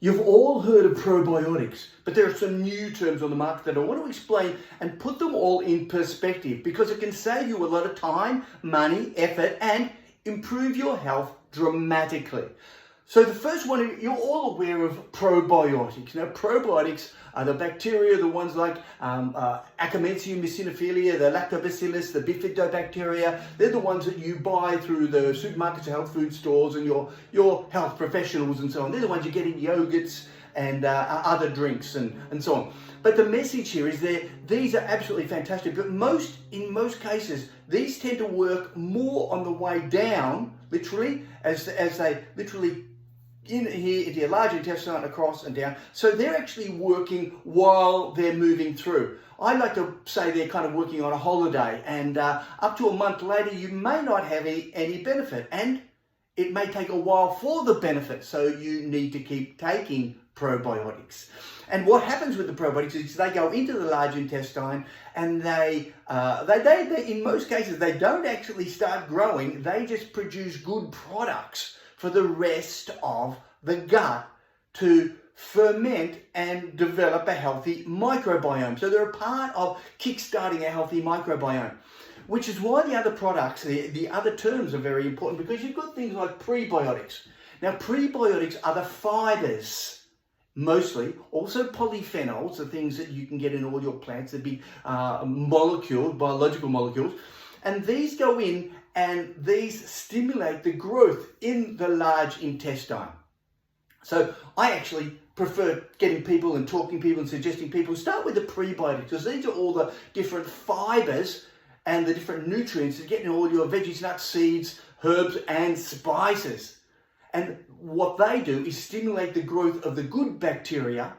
You've all heard of probiotics, but there are some new terms on the market that I want to explain and put them all in perspective because it can save you a lot of time, money, effort, and improve your health dramatically. So the first one, you're all aware of probiotics. Now, probiotics are the bacteria, the ones like Akkermansia muciniphila, the lactobacillus, the bifidobacteria. They're the ones that you buy through the supermarkets, health food stores, and your health professionals and so on. They're the ones you get in yogurts and other drinks and so on. But the message here is these are absolutely fantastic, but in most cases, these tend to work more on the way down, literally, as they literally in here into your large intestine, across and down. So they're actually working while they're moving through. I like to say they're kind of working on a holiday, and up to a month later, you may not have any benefit, and it may take a while for the benefit. So you need to keep taking probiotics. And what happens with the probiotics is they go into the large intestine, and they in most cases, they don't actually start growing. They just produce good products for the rest of the gut to ferment and develop a healthy microbiome. So they're a part of kickstarting a healthy microbiome, which is why the other products, the other terms are very important, because you've got things like prebiotics. Now, prebiotics are the fibers, mostly, also polyphenols, the things that you can get in all your plants, the big molecules, biological molecules, and these go in and these stimulate the growth in the large intestine. So I actually prefer getting people and talking to people and suggesting people start with the prebiotics, because these are all the different fibers and the different nutrients that get in all your veggies, nuts, seeds, herbs and spices. And what they do is stimulate the growth of the good bacteria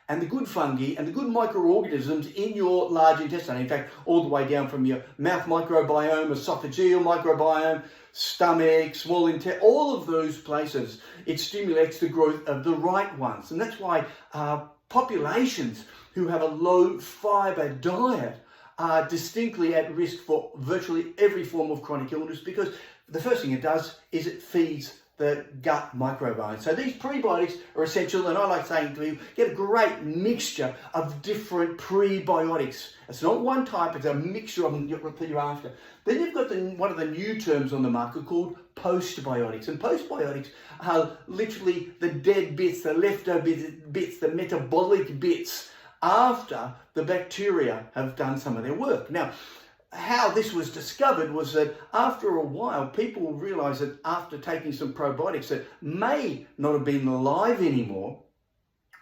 and the good fungi and the good microorganisms in your large intestine. In fact, all the way down from your mouth microbiome, esophageal microbiome, stomach, small intestine, all of those places, it stimulates the growth of the right ones. And that's why populations who have a low fiber diet are distinctly at risk for virtually every form of chronic illness, because the first thing it does is it feeds the gut microbiome. So these prebiotics are essential, and I like saying to you, get a great mixture of different prebiotics. It's not one type, it's a mixture of them that you're after. Then you've got one of the new terms on the market called postbiotics. And postbiotics are literally the dead bits, the leftover bits, the metabolic bits after the bacteria have done some of their work. Now, how this was discovered was that after a while, people realized that after taking some probiotics that may not have been alive anymore,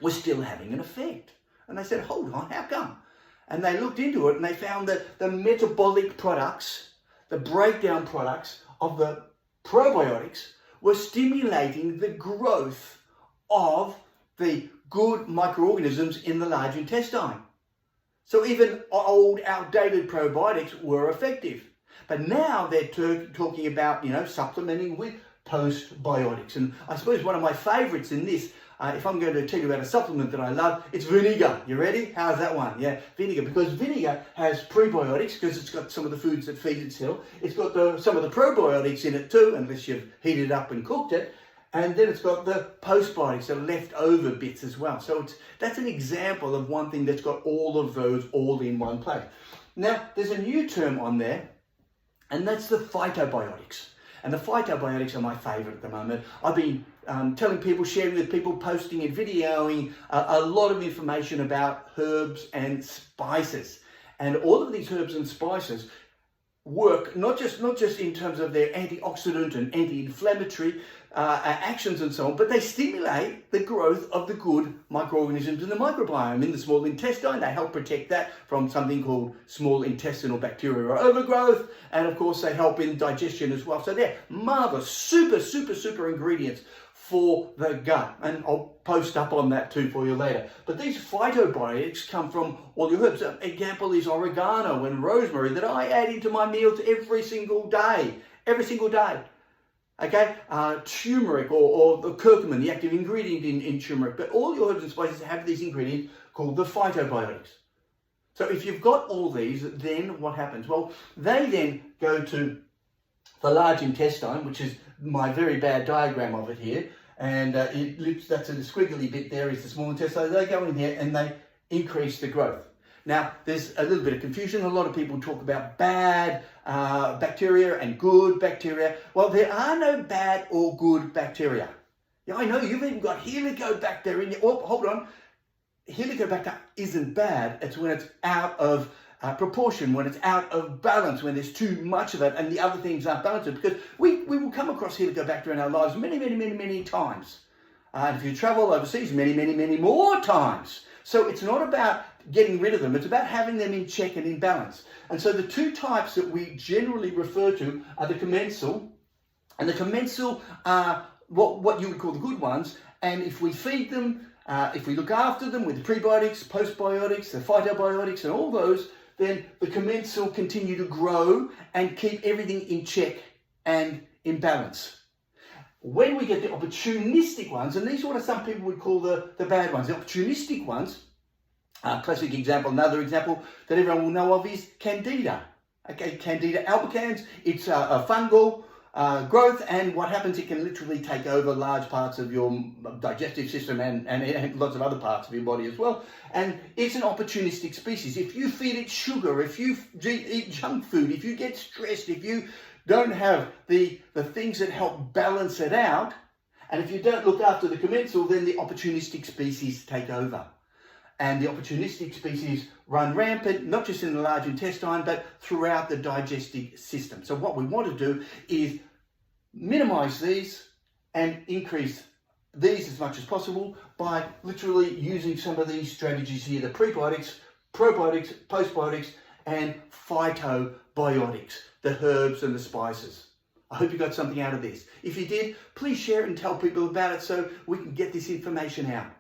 were still having an effect. And they said, hold on, how come? And they looked into it and they found that the metabolic products, the breakdown products of the probiotics were stimulating the growth of the good microorganisms in the large intestine. So even old, outdated probiotics were effective. But now they're talking about, supplementing with postbiotics. And I suppose one of my favorites in this, if I'm going to tell you about a supplement that I love, it's vinegar. You ready? How's that one? Yeah, vinegar. Because vinegar has prebiotics, because it's got some of the foods that feed itself. It's got some of the probiotics in it too, unless you've heated it up and cooked it. And then it's got the postbiotics, the leftover bits as well. So that's an example of one thing that's got all of those all in one place. Now, there's a new term on there, and that's the phytobiotics. And the phytobiotics are my favorite at the moment. I've been telling people, sharing with people, posting and videoing a lot of information about herbs and spices. And all of these herbs and spices work not just in terms of their antioxidant and anti-inflammatory actions and so on, but they stimulate the growth of the good microorganisms in the microbiome in the small intestine. They help protect that from something called small intestinal bacterial overgrowth, and of course they help in digestion as well. So they're marvelous, super ingredients for the gut, and I'll post up on that too for you later. But these phytobiotics come from all your herbs. An example is oregano and rosemary that I add into my meals every single day. Okay, turmeric or the curcumin, the active ingredient in turmeric. But all your herbs and spices have these ingredients called the phytobiotics. So if you've got all these, then what happens? Well, they then go to the large intestine, which is my very bad diagram of it here, and that's a squiggly bit there is the small intestine. So they go in here and they increase the growth. Now, there's a little bit of confusion. A lot of people talk about bad bacteria and good bacteria. Well, there are no bad or good bacteria. Yeah, I know you've even got Helicobacter in your... Oh, hold on. Helicobacter isn't bad. It's when it's out of proportion, when it's out of balance, when there's too much of it and the other things aren't balanced. Because we will come across Helicobacter in our lives many times. And if you travel overseas, many more times. So it's not about getting rid of them. It's about having them in check and in balance. And so the two types that we generally refer to are the commensal. And the commensal are what you would call the good ones. And if we feed them, if we look after them with the prebiotics, postbiotics, the phytobiotics and all those, then the commensal continue to grow and keep everything in check and in balance. When we get the opportunistic ones, and these are what some people would call the bad ones, the opportunistic ones, classic example, another example that everyone will know of is Candida. Okay, Candida albicans, it's a fungal growth, and what happens, it can literally take over large parts of your digestive system and lots of other parts of your body as well. And it's an opportunistic species. If you feed it sugar, if you eat junk food, if you get stressed, if you don't have the things that help balance it out, and if you don't look after the commensal, then the opportunistic species take over. And the opportunistic species run rampant, not just in the large intestine, but throughout the digestive system. So what we want to do is minimize these and increase these as much as possible by literally using some of these strategies here, the prebiotics, probiotics, postbiotics, and phytobiotics, the herbs and the spices. I hope you got something out of this. If you did, please share it and tell people about it so we can get this information out.